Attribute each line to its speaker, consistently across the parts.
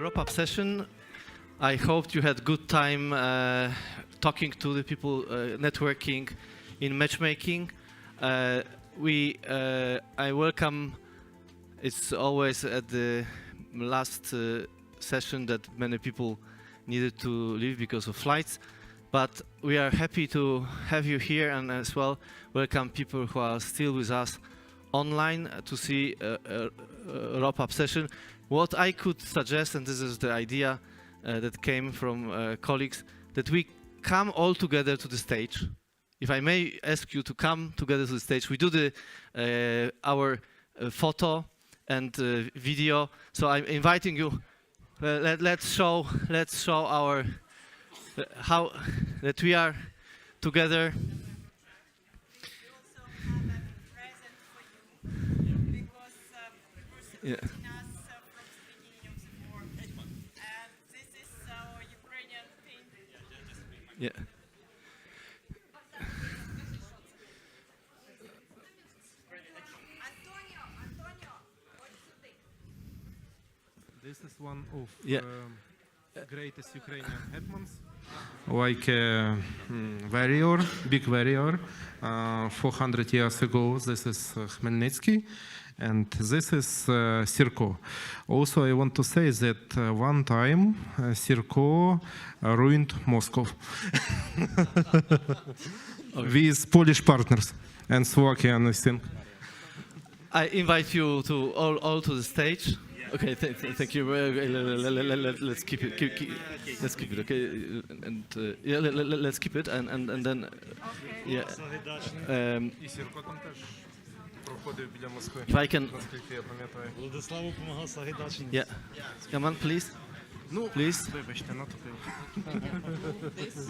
Speaker 1: ROPAP session. I hope you had good time talking to the people, networking in matchmaking. I welcome, it's always at the last session that many people needed to leave because of flights, but we are happy to have you here and as well welcome people who are still with us online to see a ROPAP session. What I could suggest, and this is the idea that came from colleagues, that we come all together to the stage. If I may ask you to come together to the stage, we do the our photo and video. So I'm inviting you. Let's show our how that we are together. Yeah. Yeah.
Speaker 2: This is one of greatest Ukrainian hetmans, like a warrior, big warrior. 400 years ago, this is Khmelnytsky, and this is Sirko. Also, I want to say that one time Sirko ruined Moscow with Polish partners and Slovakian, I think.
Speaker 1: I invite you to all to the stage. Okay, thank you. Let's keep it. Let's keep it. Okay, and yeah, let's keep it, and then yeah. If I can. Yeah. Come on, please. Please.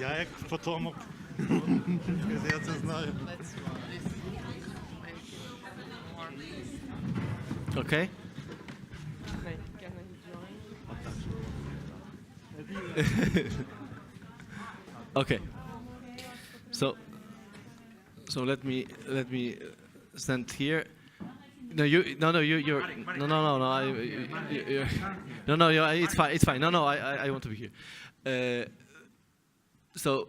Speaker 3: Я як потомок. Я це знаю.
Speaker 1: Okay. Okay. So let me stand here. You're it's fine. I want to be here. So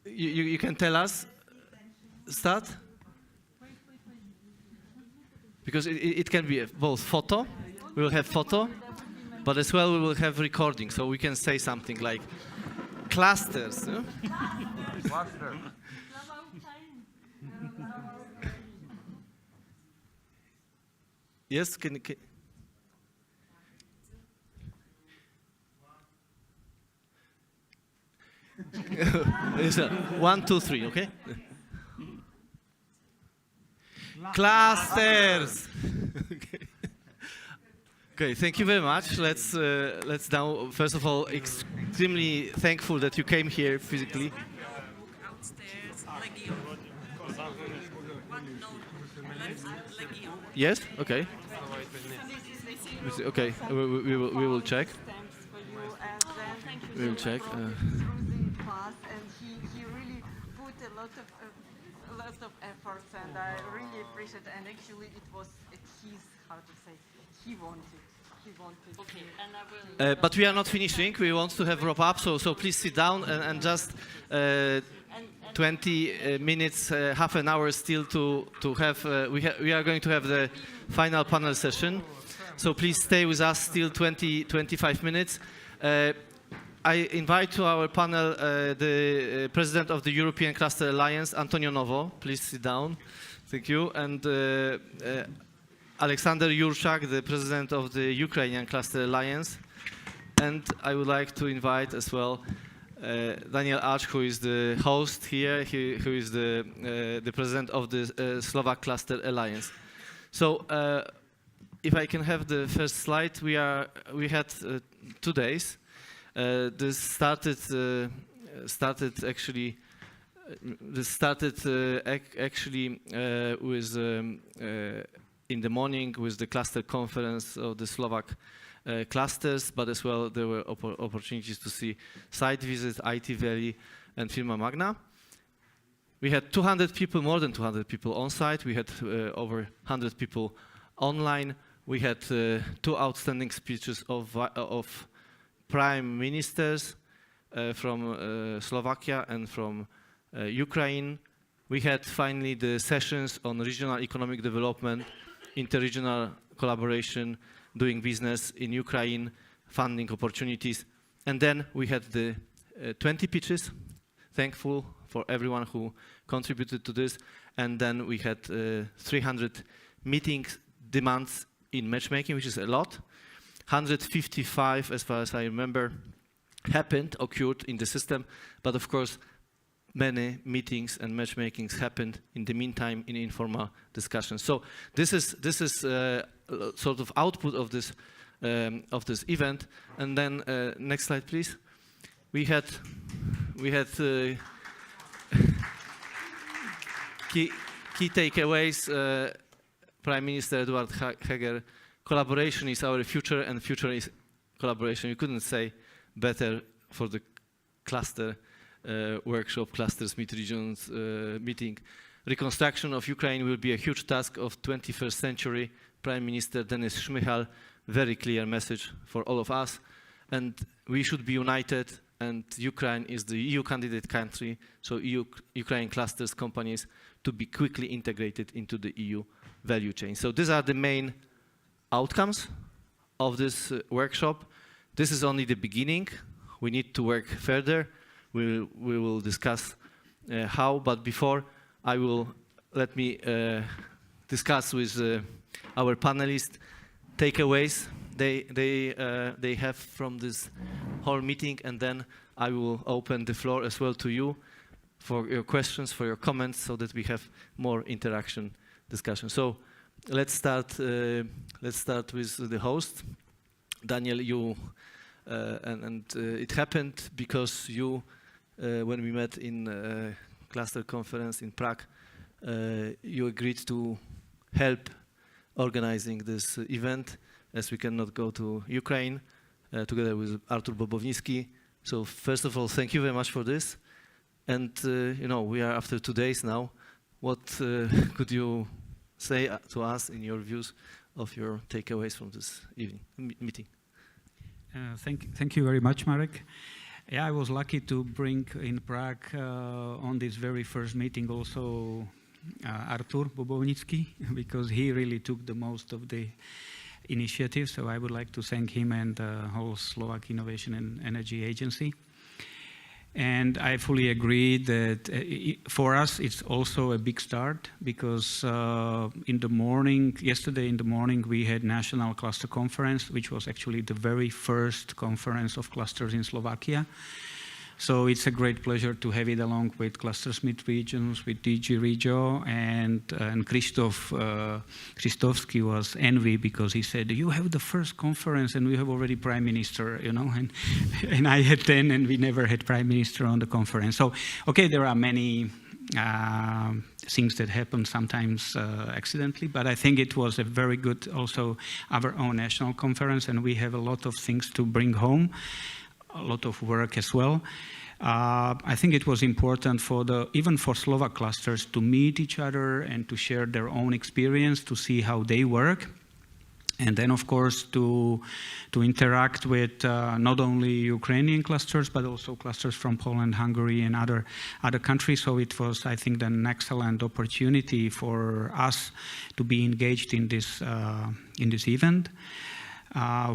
Speaker 1: you can tell us. Start. Because it can be both photo. We will have photo. But as well, we will have recording, so we can say something like clusters. No? Cluster. Yes, can 1, 2, 3, okay? Clusters. Okay. Okay, thank you very much. Let's now, first of all, extremely thankful that you came here physically. Yes. Okay. Okay. We will check. We will check.
Speaker 4: And he really put a lot of efforts, and I really appreciate it. And actually, it was his, how to say, he wanted.
Speaker 5: Okay, and I will.
Speaker 1: But we are not finishing. We want to have wrap up, so please sit down and just 20 minutes, half an hour still to have. We are going to have the final panel session, so please stay with us still 25 minutes. I invite to our panel the president of the European Cluster Alliance, Antonio Novo. Please sit down. Thank you. And Alexander Jurczak, the president of the Ukrainian Cluster Alliance. And I would like to invite as well Daniel Acz, who is the host here, who is the president of the Slovak Cluster Alliance. So if I can have the first slide, we had 2 days. This started actually with in the morning with the cluster conference of the Slovak clusters, but as well there were opportunities to see site visits, IT Valley and Firma Magna. We had 200 people, more than 200 people on site. We had over 100 people online. We had 2 outstanding speeches of prime ministers from Slovakia and from Ukraine. We had finally the sessions on regional economic development, interregional collaboration, doing business in Ukraine, funding opportunities. And then we had the 20 pitches, thankful for everyone who contributed to this. And then we had 300 meetings, demands in matchmaking, which is a lot. 155, as far as I remember, occurred in the system. But of course, many meetings and matchmakings happened in the meantime in informal discussions. So this is sort of output of this event. And then next slide, please. We had key takeaways. Prime Minister Eduard Heger, collaboration is our future, and future is collaboration. You couldn't say better for the cluster workshop, clusters meet regions meeting. Reconstruction of Ukraine will be a huge task of 21st century. Prime Minister Denis Shmyhal, very clear message for all of us. And we should be united, and Ukraine is the EU candidate country, so Ukraine clusters companies to be quickly integrated into the EU value chain. So these are the main outcomes of this workshop. This is only the beginning. We need to work further. We will discuss how, but before let me discuss with our panelists takeaways they have from this whole meeting, and then I will open the floor as well to you for your questions, for your comments, so that we have more interaction discussion. So let's start with the host, Daniel. You it happened because you, when we met in cluster conference in Prague, you agreed to help organizing this event, as we cannot go to Ukraine, together with Artur Bobownicki. So first of all, thank you very much for this. And you know, we are after 2 days now. What could you say to us in your views of your takeaways from this meeting?
Speaker 6: Thank you very much, Marek. Yeah, I was lucky to bring in Prague on this very first meeting also Artur Bobownicki, because he really took the most of the initiative. So I would like to thank him and the whole Slovak Innovation and Energy Agency. And I fully agree that for us it's also a big start, because yesterday in the morning, we had National Cluster Conference, which was actually the very first conference of clusters in Slovakia. So it's a great pleasure to have it along with Clusters Meet Regions, with DG Regio, and Krzysztof Krzysztofski was envy, because he said, you have the first conference and we have already Prime Minister, you know, and I had 10 and we never had Prime Minister on the conference. So, okay, there are many things that happen sometimes accidentally, but I think it was a very good also our own national conference, and we have a lot of things to bring home. A lot of work as well. I think it was important even for Slovak clusters to meet each other and to share their own experience, to see how they work. And then, of course, to interact with not only Ukrainian clusters, but also clusters from Poland, Hungary, and other countries. So it was, I think, an excellent opportunity for us to be engaged in this event.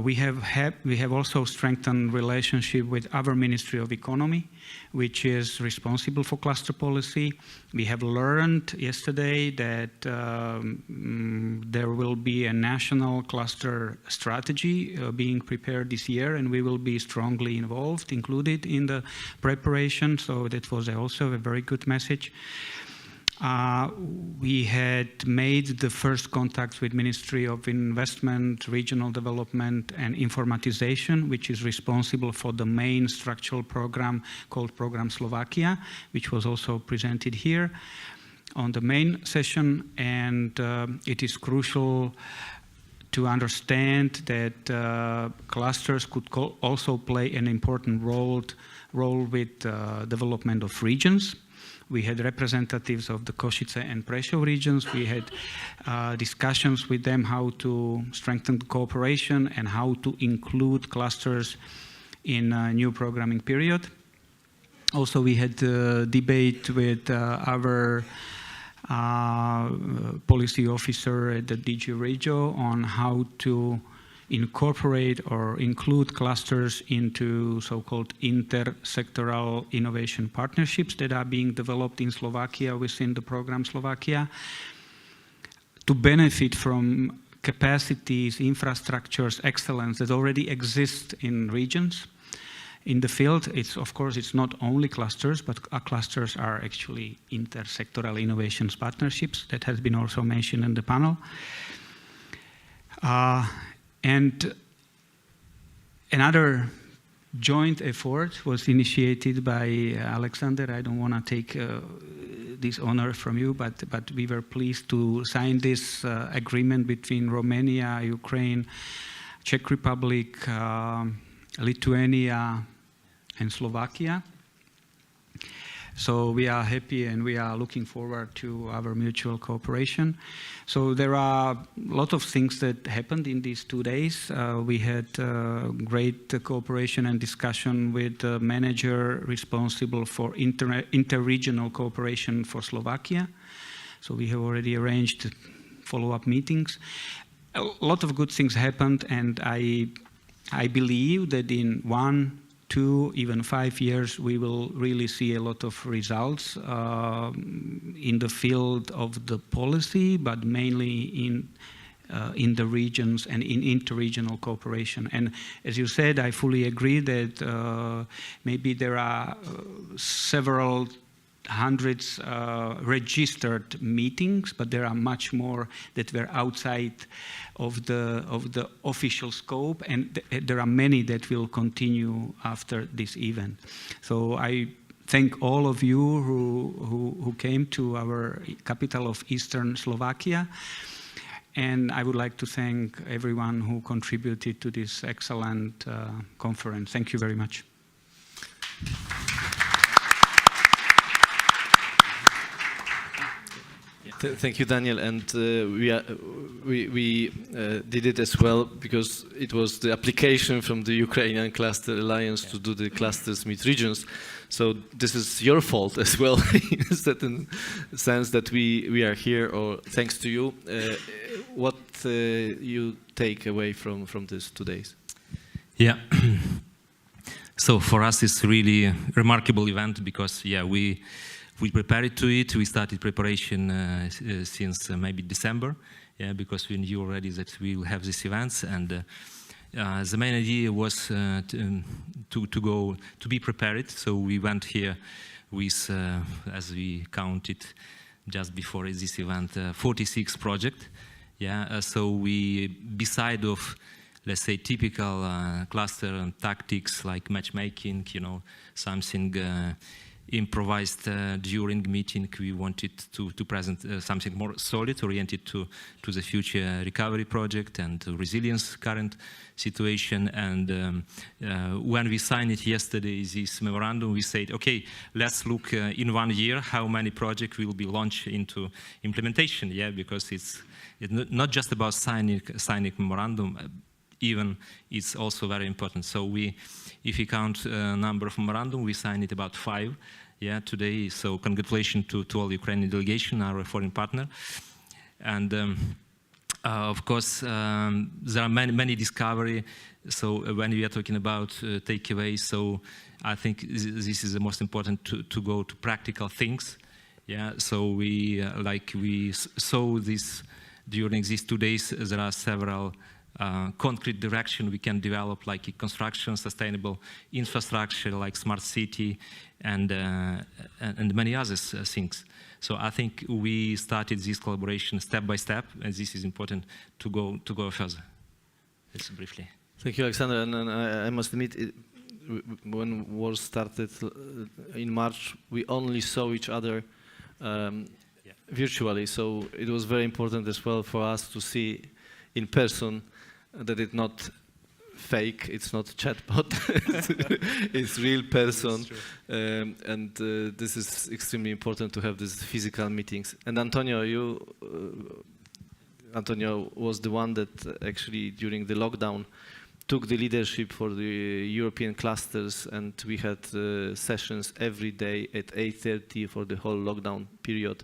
Speaker 6: We have also strengthened relationship with our Ministry of Economy, which is responsible for cluster policy. We have learned yesterday that there will be a national cluster strategy being prepared this year, and we will be strongly included in the preparation. So that was also a very good message. We had made the first contacts with Ministry of Investment, Regional Development and Informatization, which is responsible for the main structural program called Program Slovakia, which was also presented here on the main session. And it is crucial to understand that clusters could also play an important role with development of regions. We had representatives of the Košice and Prešov regions. We had discussions with them how to strengthen the cooperation and how to include clusters in a new programming period. Also, we had a debate with our policy officer at the DG Regio on how to incorporate or include clusters into so-called inter-sectoral innovation partnerships that are being developed in Slovakia within the program Slovakia to benefit from capacities, infrastructures, excellence that already exist in regions. In the field, of course, it's not only clusters, but clusters are actually inter-sectoral innovations partnerships that has been also mentioned in the panel. And another joint effort was initiated by Alexander. I don't want to take this honor from you, but we were pleased to sign this agreement between Romania, Ukraine, Czech Republic, Lithuania, and Slovakia. So we are happy and we are looking forward to our mutual cooperation. So there are a lot of things that happened in these 2 days. We had great cooperation and discussion with the manager responsible for inter-regional cooperation for Slovakia. So we have already arranged follow-up meetings. A lot of good things happened, and I believe that in 1, 2, even 5 years, we will really see a lot of results in the field of the policy, but mainly in the regions and in interregional cooperation. And as you said, I fully agree that maybe there are several hundreds registered meetings, but there are much more that were outside of the official scope, and there are many that will continue after this event. So I thank all of you who came to our capital of Eastern Slovakia, and I would like to thank everyone who contributed to this excellent conference. Thank you very much.
Speaker 1: Thank you, Daniel. And we did it as well because it was the application from the Ukrainian Cluster Alliance to do the clusters meet regions. So this is your fault as well, in a certain sense that we are here, or thanks to you. What you take away from this 2 days?
Speaker 7: Yeah. So for us, it's really a remarkable event because, yeah, we prepared to it. We started preparation since maybe December, yeah, because we knew already that we will have these events, and the main idea was to be prepared. So we went here with, as we counted just before this event, 46 projects. Yeah, so we, beside of, let's say, typical cluster tactics like matchmaking, you know, something improvised during meeting, we wanted to present something more solid, oriented to the future recovery project and resilience current situation. And when we signed it yesterday, this memorandum, we said, okay, let's look in 1 year how many projects will be launched into implementation. Yeah, because it's not just about signing memorandum. Even it's also very important. So if you count number of memorandum, we signed it about 5, yeah, today. So congratulations to all Ukrainian delegation, our foreign partner. And of course, there are many discovery. So when we are talking about takeaways, so I think this is the most important to go to practical things. Yeah. So we saw this during these 2 days. There are several concrete direction we can develop, like construction, sustainable infrastructure, like smart city, and many other things. So I think we started this collaboration step by step, and this is important to go further. That's briefly.
Speaker 1: Thank you, Alexander. And I must admit, when war started in March, we only saw each other virtually. So it was very important as well for us to see in person that it not fake. It's not chatbot. It's real person, and this is extremely important to have these physical meetings. And Antonio, Antonio was the one that actually during the lockdown took the leadership for the European clusters, and we had sessions every day at 8:30 for the whole lockdown period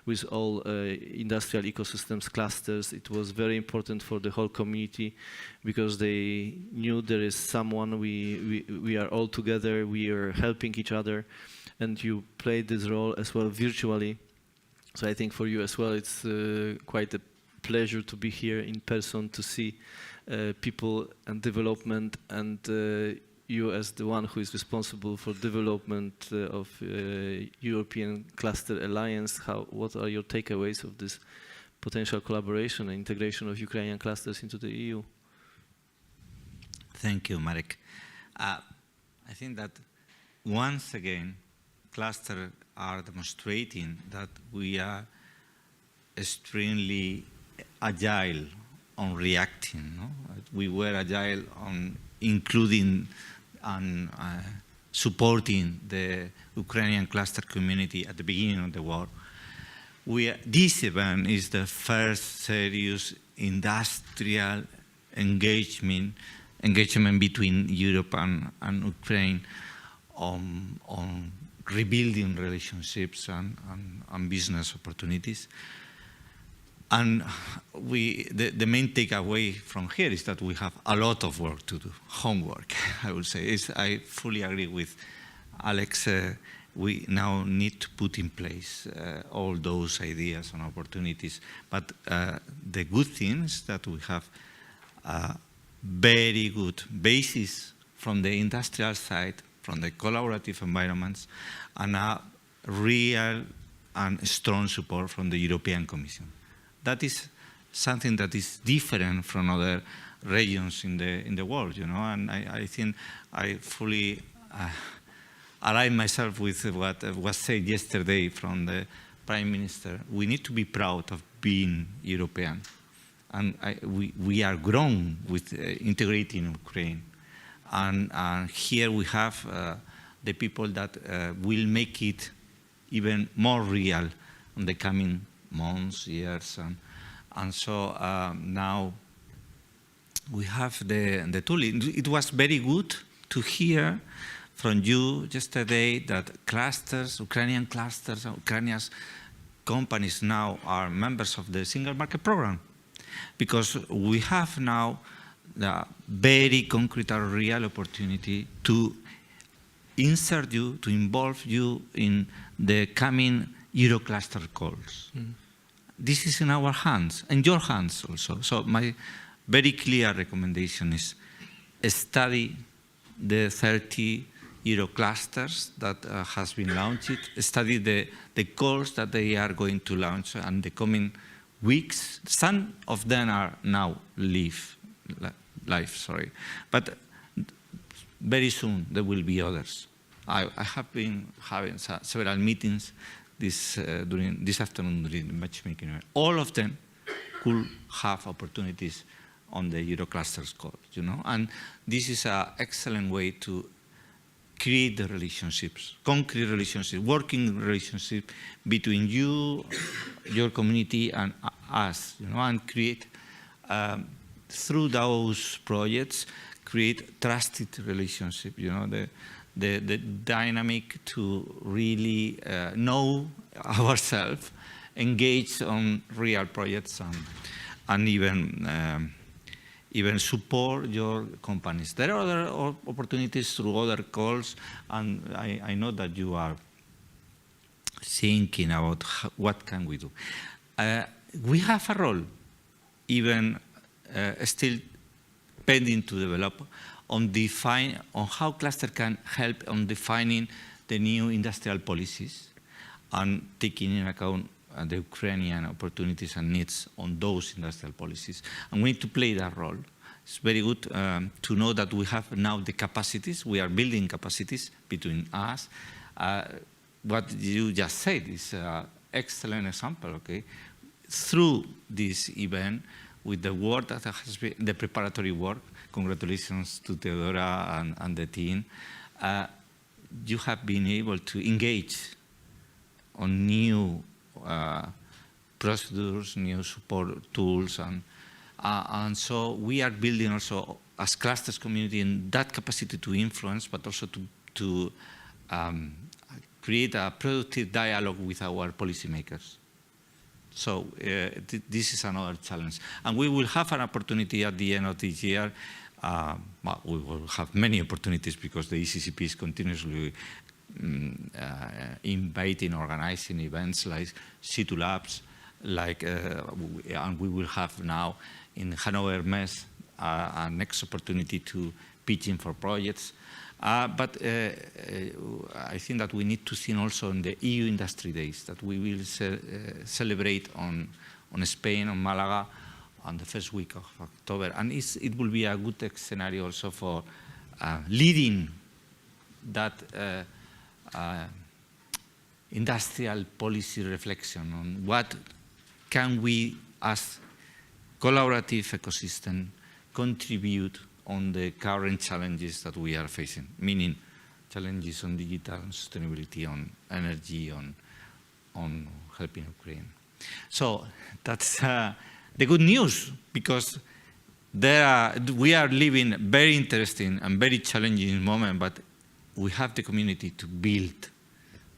Speaker 1: with all industrial ecosystems clusters. It was very important for the whole community because they knew there is someone, we are all together, we are helping each other, and you played this role as well virtually. So I think for you as well, it's quite a pleasure to be here in person, to see people and development, and you as the one who is responsible for development of European Cluster Alliance. What are your takeaways of this potential collaboration and integration of Ukrainian clusters into the EU?
Speaker 8: Thank you, Marek. I think that once again, clusters are demonstrating that we are extremely agile on reacting. No? We were agile on including and supporting the Ukrainian cluster community at the beginning of the war. This event is the first serious industrial engagement between Europe and Ukraine on rebuilding relationships and business opportunities. And the main takeaway from here is that we have a lot of work to do, homework, I would say. I fully agree with Alex. We now need to put in place all those ideas and opportunities. But the good thing is that we have a very good basis from the industrial side, from the collaborative environments, and a real and strong support from the European Commission. That is something that is different from other regions in the world, you know, and I think I fully align myself with what was said yesterday from the Prime Minister. We need to be proud of being European, and we are grown with integrating Ukraine, and here we have the people that will make it even more real in the coming months, years, and so now we have the tool. It was very good to hear from you yesterday that clusters, Ukrainian clusters, Ukrainian companies now are members of the Single Market Program, because we have now the very concrete and real opportunity to insert you, to involve you in the coming Eurocluster calls. This is in our hands, and your hands also. So my very clear recommendation is study the 30 Euroclusters that has been launched, study the calls that they are going to launch in the coming weeks. Some of them are now live, but very soon there will be others. I have been having several meetings during this afternoon during the matchmaking. All of them could have opportunities on the Euroclusters call, you know, and this is an excellent way to create the relationships, concrete relationships, working relationship between you, your community, and us, you know, and create through those projects, create trusted relationship, you know, the dynamic to really know ourselves, engage on real projects, and even support your companies. There are other opportunities through other calls, and I know that you are thinking about what can we do. We have a role, even still pending to develop, on how cluster can help on defining the new industrial policies and taking in account the Ukrainian opportunities and needs on those industrial policies. And we need to play that role. It's very good to know that we have now the capacities. We are building capacities between us. What you just said is an excellent example, okay? Through this event, with the work that has been, the preparatory work. Congratulations to Theodora and the team. You have been able to engage on new procedures, new support tools, and so we are building also as clusters community in that capacity to influence, but also to create a productive dialogue with our policymakers. So this is another challenge. And we will have an opportunity at the end of this year. Well, we will have many opportunities because the ECCP is continuously inviting, organizing events like C2 Labs, and we will have now in Hanover Mess a next opportunity to pitch in for projects. But I think that we need to think also on the EU Industry Days that we will celebrate on Spain, on Malaga, on the first week of October. And it will be a good scenario also for leading that industrial policy reflection on what can we as collaborative ecosystem contribute on the current challenges that we are facing, meaning challenges on digital, on sustainability, on energy, on helping Ukraine. So that's the good news, because we are living very interesting and very challenging moment, but we have the community to build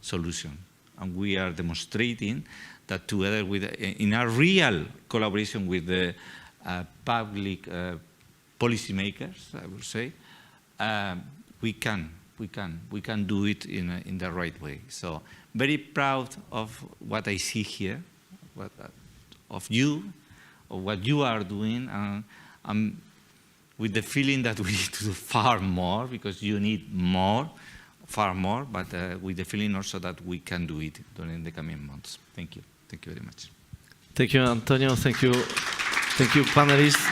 Speaker 8: solutions. And we are demonstrating that together with, in a real collaboration with the public policymakers, I would say, we can do it in the right way. So very proud of what I see here, of you, of what you are doing, and with the feeling that we need to do far more, because you need more, far more, but with the feeling also that we can do it during the coming months. Thank you. Thank you very much.
Speaker 1: Thank you, Antonio. Thank you, panelists.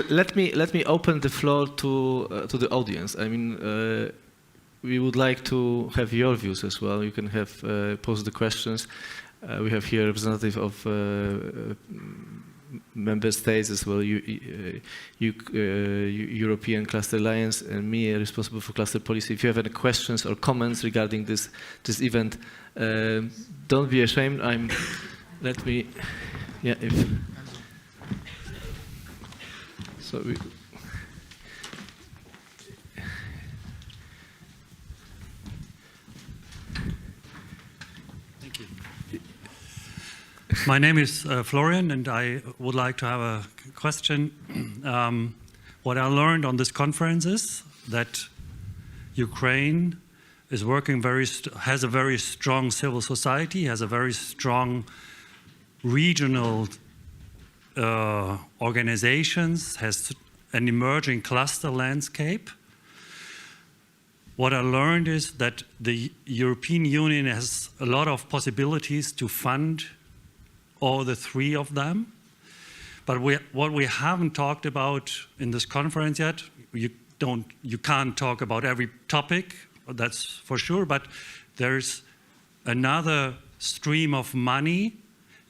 Speaker 1: Let me open the floor to the audience. I mean, we would like to have your views as well. You can have pose the questions. We have here a representative of member states as well, European Cluster Alliance, and me, responsible for cluster policy. If you have any questions or comments regarding this event, don't be ashamed.
Speaker 9: My name is Florian, and I would like to have a question. What I learned on this conference is that Ukraine is working has a very strong civil society, has a very strong regional organizations, has an emerging cluster landscape. What I learned is that the European Union has a lot of possibilities to fund all the three of them. But what we haven't talked about in this conference yet, you can't talk about every topic, that's for sure, but there's another stream of money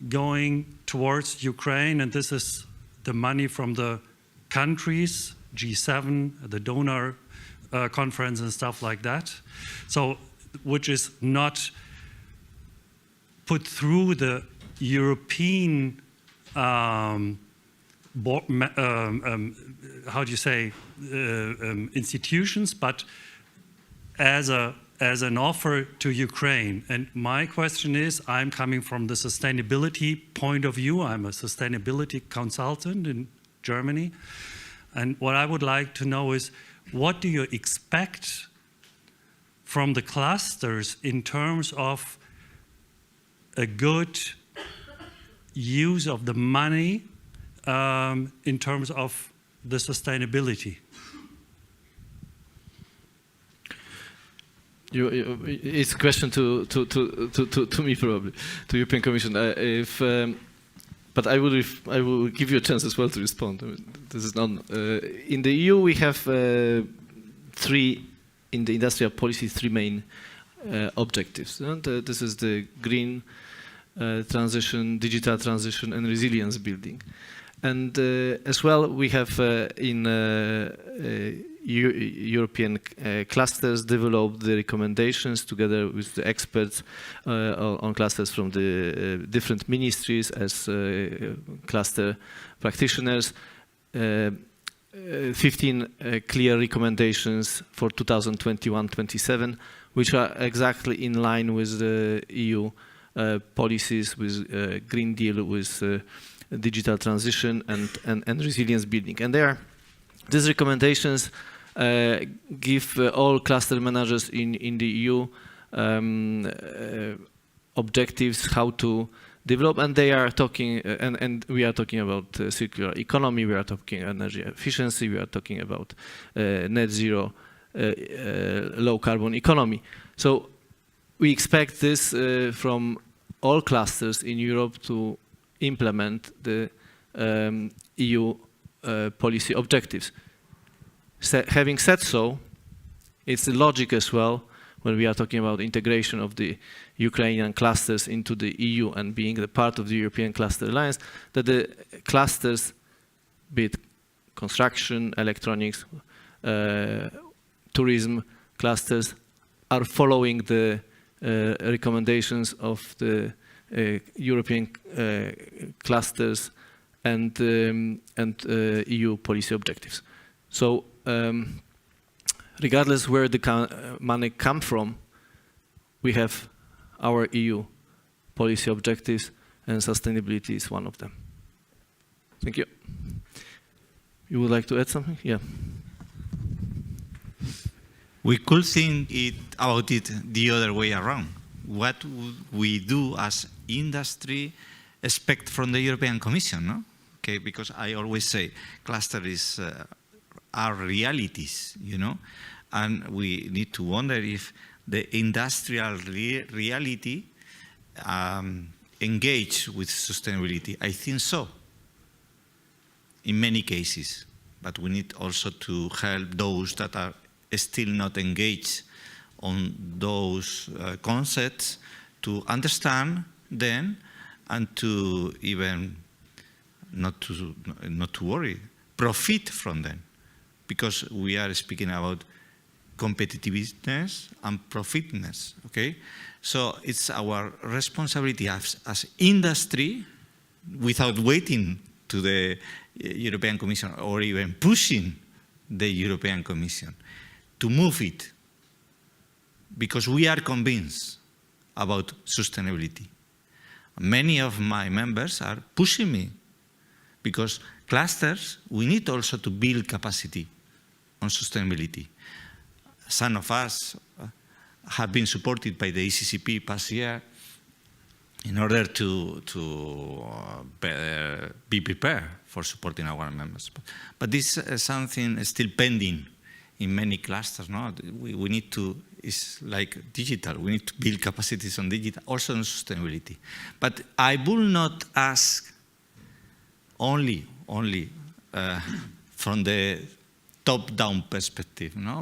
Speaker 9: going towards Ukraine, and this is the money from the countries, G7, the donor conference and stuff like that. So, which is not put through the European, how do you say, institutions, but as an offer to Ukraine. And my question is, I'm coming from the sustainability point of view. I'm a sustainability consultant in Germany. And what I would like to know is, what do you expect from the clusters in terms of a good use of the money in terms of the sustainability?
Speaker 1: It's a question to me probably, to European Commission. But I will give you a chance as well to respond. I mean, this is in the EU we have three, in the industrial policy, three main objectives. And this is the green transition, digital transition, and resilience building. And as well, we have in European clusters developed the recommendations together with the experts on clusters from the different ministries as cluster practitioners. 15 clear recommendations for 2021-27, which are exactly in line with the EU policies, with Green Deal, with digital transition and resilience building. And these recommendations give all cluster managers in the EU objectives how to develop, and they are talking, and we are talking about circular economy, we are talking energy efficiency, we are talking about net zero, low carbon economy. So we expect this from all clusters in Europe to implement the EU policy objectives. Having said so, it's the logic as well when we are talking about integration of the Ukrainian clusters into the EU and being the part of the European Cluster Alliance, that the clusters, be it construction, electronics, tourism clusters, are following the recommendations of the European clusters and EU policy objectives. So regardless where the money comes from, we have our EU policy objectives, and sustainability is one of them. Thank you. You would like to add something? Yeah.
Speaker 8: We could think about it the other way around. What would we do as industry expect from the European Commission, no? Okay, because I always say clusters are realities, you know, and we need to wonder if the industrial reality engage with sustainability. I think so, in many cases, but we need also to help those that are still not engaged on those concepts to understand them and to even not to worry, profit from them, because we are speaking about competitiveness and profitness, okay? So it's our responsibility as industry, without waiting to the European Commission or even pushing the European Commission, to move it, because we are convinced about sustainability. Many of my members are pushing me, because clusters, we need also to build capacity on sustainability. Some of us have been supported by the ECCP past year in order to be prepared for supporting our members. But this is something still pending in many clusters. No? We need to, it's like digital, we need to build capacities on digital, also on sustainability. But I will not ask only from the top-down perspective. No?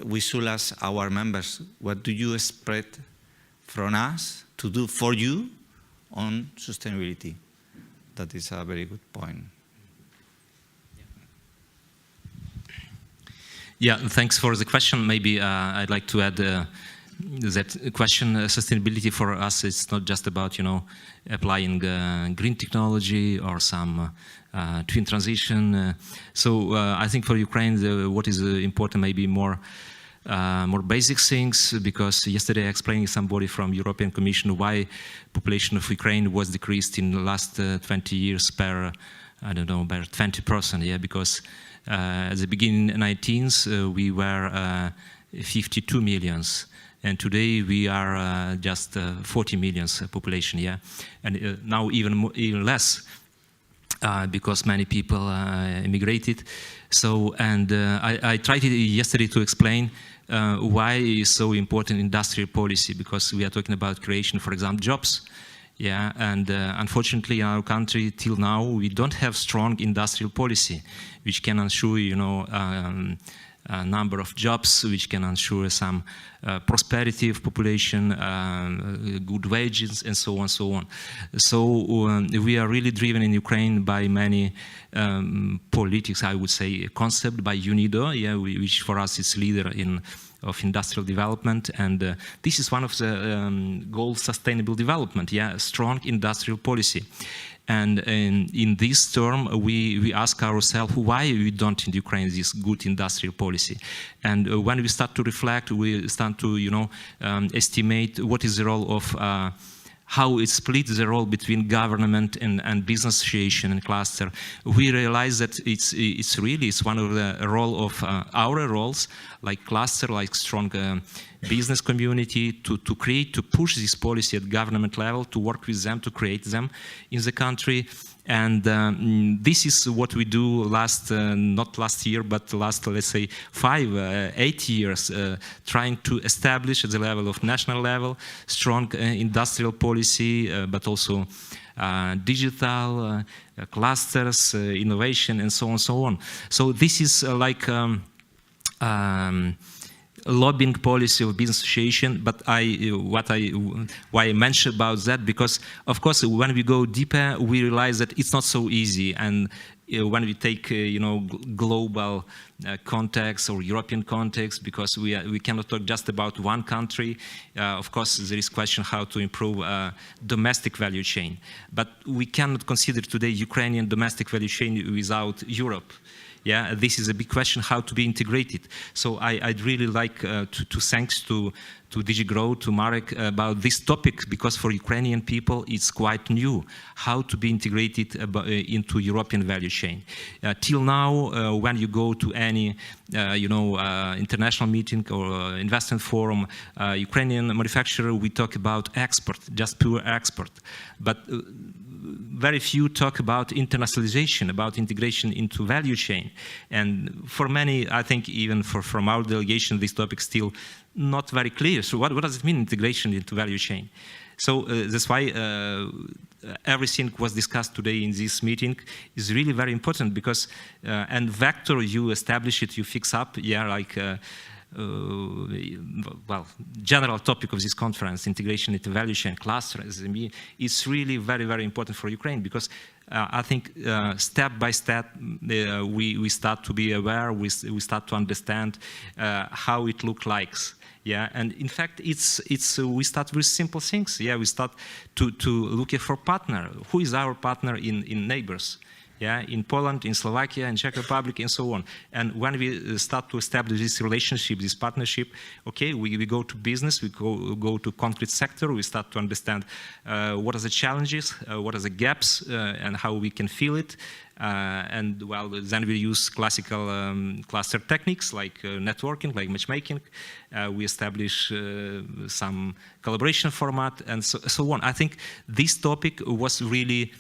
Speaker 8: We should ask our members, what do you expect from us to do for you on sustainability? That is a very good point.
Speaker 7: Yeah, thanks for the question. Maybe I'd like to add that question, sustainability for us is not just about, you know, applying green technology or some twin transition. So I think for Ukraine, what is important maybe more basic things, because yesterday I explained to somebody from European Commission why population of Ukraine was decreased in the last 20 years by 20%, yeah, because at the beginning 19th we were 52 millions. And today we are just 40 millions population, yeah, and now even less because many people immigrated. So, and I tried yesterday to explain why is so important industrial policy, because we are talking about creation, for example, jobs, yeah, and unfortunately in our country till now we don't have strong industrial policy which can ensure, you know, number of jobs, which can ensure some prosperity of population, good wages, and so on, so on. So we are really driven in Ukraine by many politics, I would say, concept by UNIDO, yeah, which for us is leader of industrial development, and this is one of the goals: sustainable development, yeah, a strong industrial policy. And in this term, we ask ourselves why we don't in Ukraine this good industrial policy. And when we start to reflect, we start to estimate what is the role of how it splits the role between government and business association and cluster. We realize that it's really one of the role of our roles, like cluster, like strong business community, to push this policy at government level, to work with them, to create them in the country. And this is what we do not last year, but last, let's say, 8 years, trying to establish at the level of national level, strong industrial policy, but also digital clusters, innovation, and so on and so on. So this is like lobbying policy of business association, but why I mentioned about that, because of course when we go deeper we realize that it's not so easy, and when we take global context or European context, because we cannot talk just about one country. Of course there is question how to improve domestic value chain, but we cannot consider today Ukrainian domestic value chain without Europe. Yeah, this is a big question, how to be integrated. So I'd really like to thanks to DG Grow, to Marek about this topic, because for Ukrainian people it's quite new, how to be integrated into European value chain. Till now, when you go to any international meeting or investment forum, Ukrainian manufacturer, we talk about export, just pure export. But very few talk about internationalization, about integration into value chain. And for many, I think even from our delegation, this topic still not very clear. So what does it mean, integration into value chain? So that's why everything was discussed today in this meeting is really very important, because and vector you establish it, you fix up, yeah, like well, general topic of this conference, integration into value chain, cluster, SME, is really very, very important for Ukraine, because I think step by step we start to be aware, we start to understand how it looks like. Yeah, and in fact, we start with simple things. Yeah, we start to look for partner. Who is our partner in neighbors? Yeah, in Poland, in Slovakia, in Czech Republic, and so on. And when we start to establish this relationship, this partnership, okay, we go to business, we go to concrete sector, we start to understand what are the challenges, what are the gaps, and how we can fill it. And well, then we use classical cluster techniques like networking, like matchmaking. We establish some collaboration format, and so on. I think this topic was really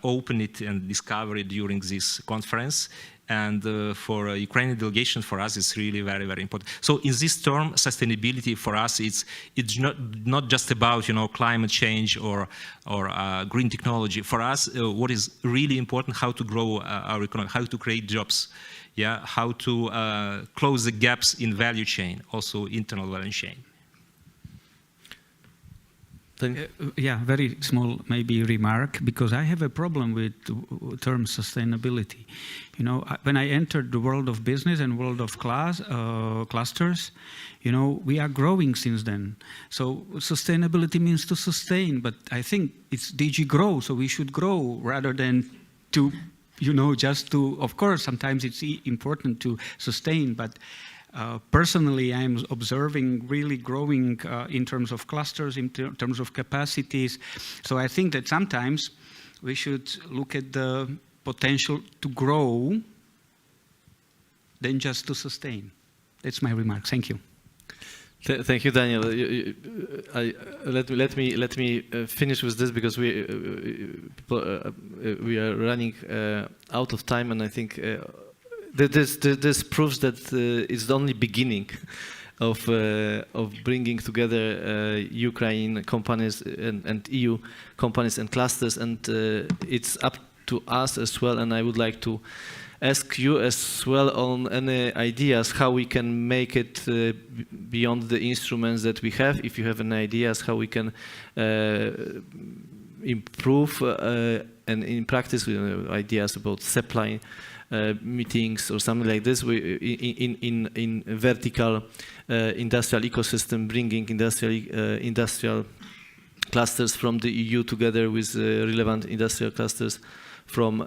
Speaker 7: open it and discover it during this conference. And for Ukrainian delegation, for us, it's really very, very important. So in this term, sustainability for us, it's not just about climate change or green technology. For us, what is really important, how to grow our economy, how to create jobs, yeah, how to close the gaps in value chain, also internal value chain.
Speaker 6: Yeah, very small maybe remark, because I have a problem with the term sustainability. When I entered the world of business and world of clusters, we are growing since then. So sustainability means to sustain, but I think it's DG Grow, so we should grow rather than to, just to, of course, sometimes it's important to sustain, but personally, I'm observing really growing in terms of clusters, in terms of capacities. So I think that sometimes we should look at the potential to grow than just to sustain. That's my remark. Thank you.
Speaker 1: Thank you, Daniel. Let me finish with this, because we are running out of time, and I think this proves that it's the only beginning of bringing together Ukraine companies and EU companies and clusters, and it's up to us as well, and I would like to ask you as well on any ideas how we can make it beyond the instruments that we have. If you have any ideas how we can improve and in practice, ideas about supply meetings or something like this, in vertical industrial ecosystem, bringing industrial clusters from the EU together with relevant industrial clusters from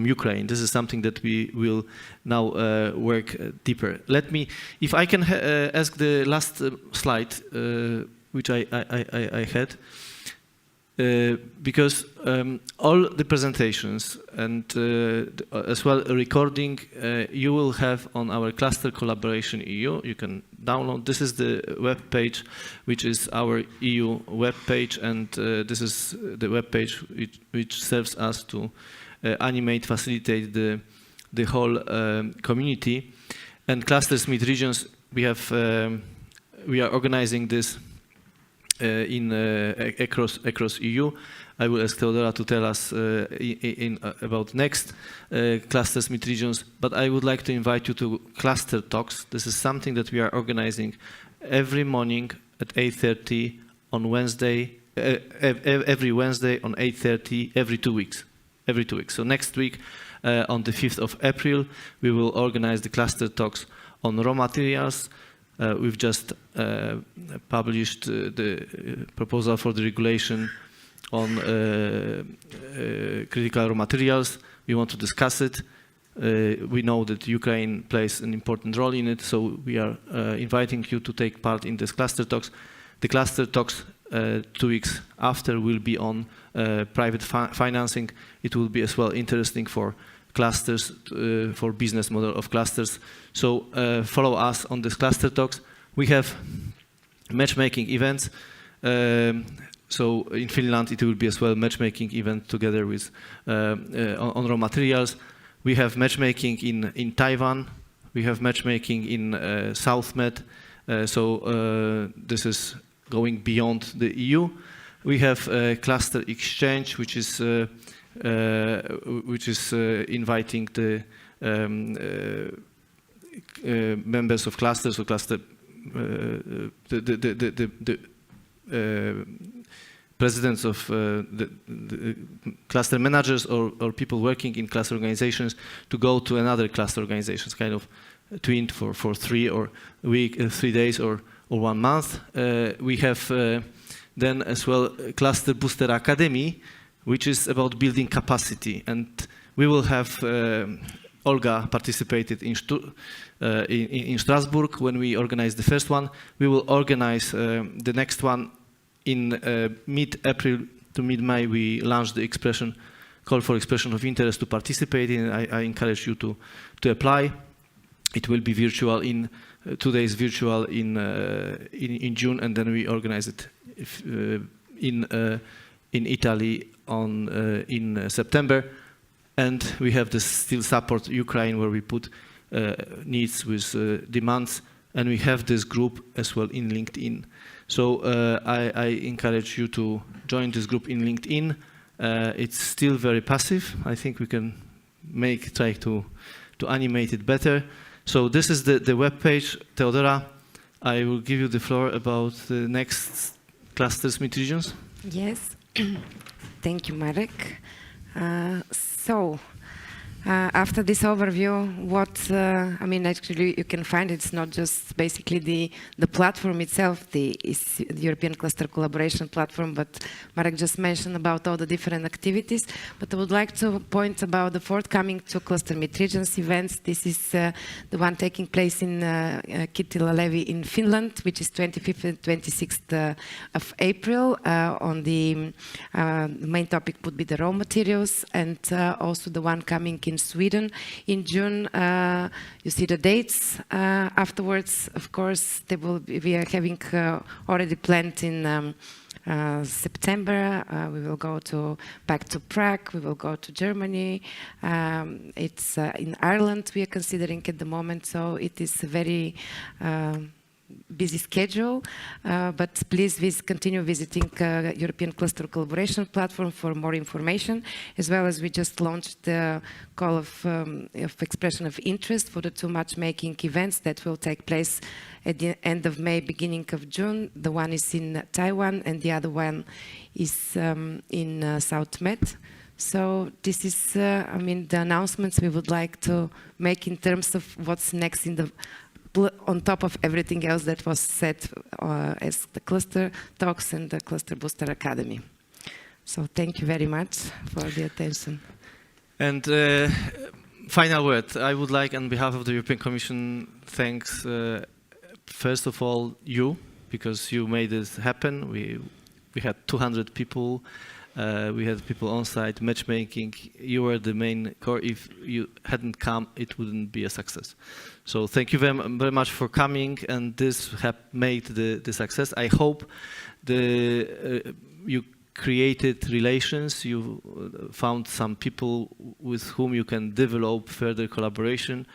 Speaker 1: Ukraine. This is something that we will now work deeper. Let me, if I can ask the last slide, which I had, because all the presentations and as well a recording you will have on our Cluster Collaboration EU. You can download. This is the web page, which is our EU web page, and this is the web page which serves us to animate, facilitate the whole community. And Clusters Meet Regions. We are organizing this across EU. I will ask Theodora to tell us about next Clusters Meet Regions, but I would like to invite you to Cluster Talks. This is something that we are organizing every morning at 8:30 on Wednesday, every Wednesday on 8:30 every 2 weeks. Every 2 weeks. So next week, on the 5th of April, we will organize the Cluster Talks on raw materials. We've just published the proposal for the regulation on critical raw materials. We want to discuss it. We know that Ukraine plays an important role in it, so we are inviting you to take part in this Cluster Talks. The Cluster Talks 2 weeks after will be on private financing. It will be as well interesting for clusters, for business model of clusters. So follow us on this Cluster Talks. We have matchmaking events. So in Finland it will be as well matchmaking event together with on raw materials. We have matchmaking in Taiwan. We have matchmaking in South Med. So this is going beyond the EU. We have cluster exchange, which is inviting the members of clusters or cluster the presidents of the cluster managers or people working in cluster organizations to go to another cluster organizations, kind of twinned for 3 days or 1 month. We have then as well Cluster Booster Academy, which is about building capacity, and we will have Olga participated in Strasbourg when we organized the first one. We will organize the next one in mid-April to mid-May. We launched the call for expression of interest to participate in. I encourage you to apply. It will be virtual 2 days virtual in June, and then we organize it in Italy in September. And we have the Still Support Ukraine, where we put needs with demands, and we have this group as well in LinkedIn. So I encourage you to join this group in LinkedIn. It's still very passive. I think we can try to animate it better. So this is the web page. Theodora, I will give you the floor about the next Clusters Meet Regions.
Speaker 10: Yes. Thank you, Marek. So, after this overview, actually you can find it's not just basically the platform itself, the European Cluster Collaboration Platform, but Marek just mentioned about all the different activities. But I would like to point about the forthcoming 2 Cluster Meet Regions events. This is the one taking place in Kittilä-Levi in Finland, which is 25th and 26th of April. On the main topic would be the raw materials, and also the one coming in Sweden in June. You see the dates. Afterwards, of course, we are having already planned in September. We will go back to Prague. We will go to Germany. It's in Ireland we are considering at the moment. So it is very busy schedule, but please continue visiting European Cluster Collaboration Platform for more information, as well as we just launched the call of expression of interest for the 2 matchmaking events that will take place at the end of May, beginning of June. The one is in Taiwan and the other one is in South Med. So this is, I mean, the announcements we would like to make in terms of what's next in the on top of everything else that was said as the cluster talks and the Cluster Booster Academy. So thank you very much for the attention.
Speaker 1: And final word, I would like, on behalf of the European Commission, thanks first of all you, because you made this happen. We had 200 people. We had people on site, matchmaking. You were the main core. If you hadn't come, it wouldn't be a success. So thank you very much for coming, and this have made the success. I hope you created relations, you found some people with whom you can develop further collaboration.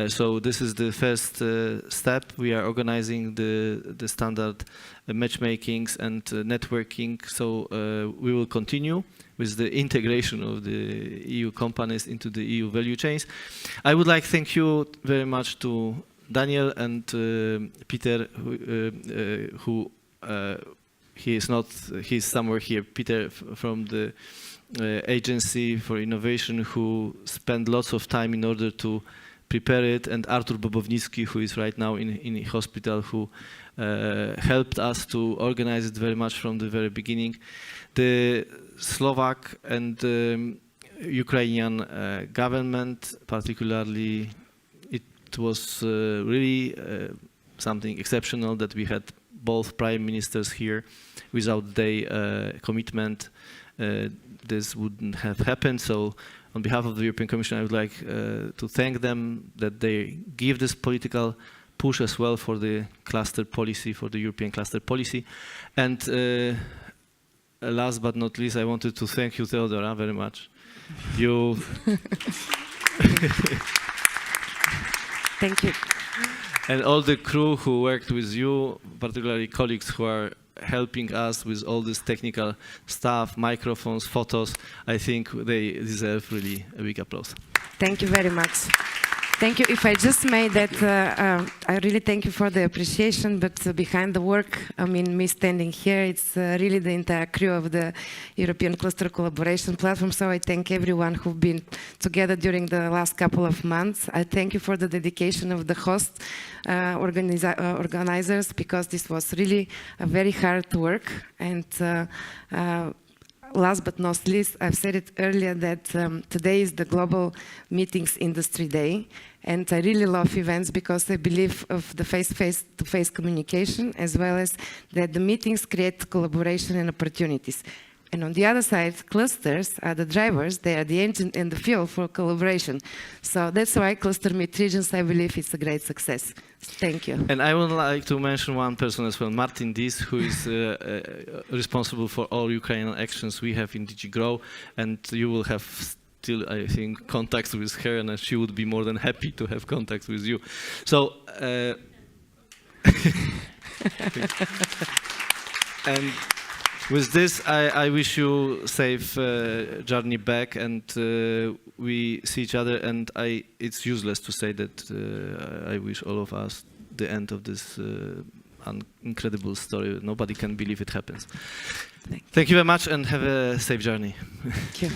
Speaker 1: So this is the first step. We are organizing the standard matchmakings and networking. So we will continue with the integration of the EU companies into the EU value chains. I would like to thank you very much to Daniel and Peter, who he's somewhere here. Peter from the Agency for Innovation, who spent lots of time in order to prepare it, and Artur Bobownicki, who is right now in hospital, who helped us to organize it very much from the very beginning. The Slovak and Ukrainian government, particularly, it was really something exceptional that we had both prime ministers here. Without their commitment, this wouldn't have happened. So on behalf of the European Commission, I would like to thank them that they give this political push as well for the cluster policy, for the European cluster policy. And last but not least, I wanted to thank you, Theodora, very much. You.
Speaker 10: Thank you.
Speaker 1: And all the crew who worked with you, particularly colleagues who are helping us with all this technical stuff, microphones, photos. I think they deserve really a big applause.
Speaker 10: Thank you very much. Thank you. If I just made that, I really thank you for the appreciation, but behind the work, I mean, me standing here, it's really the entire crew of the European Cluster Collaboration Platform. So I thank everyone who've been together during the last couple of months. I thank you for the dedication of the host organizers, because this was really a very hard work. And last but not least, I've said it earlier that today is the Global Meetings Industry Day, and I really love events because I believe of the face-to-face communication, as well as that the meetings create collaboration and opportunities. And on the other side, clusters are the drivers, they are the engine and the fuel for collaboration. So that's why Cluster Meet Regions, I believe it's a great success. Thank you.
Speaker 1: And I would like to mention one person as well, Martin Dis, who is responsible for all Ukrainian actions we have in DG GROW, and you will have still, I think, contacts with her, and she would be more than happy to have contacts with you. So, and with this, I wish you safe journey back, and we see each other. And it's useless to say that I wish all of us the end of this incredible story. Nobody can believe it happens. Thank you very much, and have a safe journey.
Speaker 10: Thank you.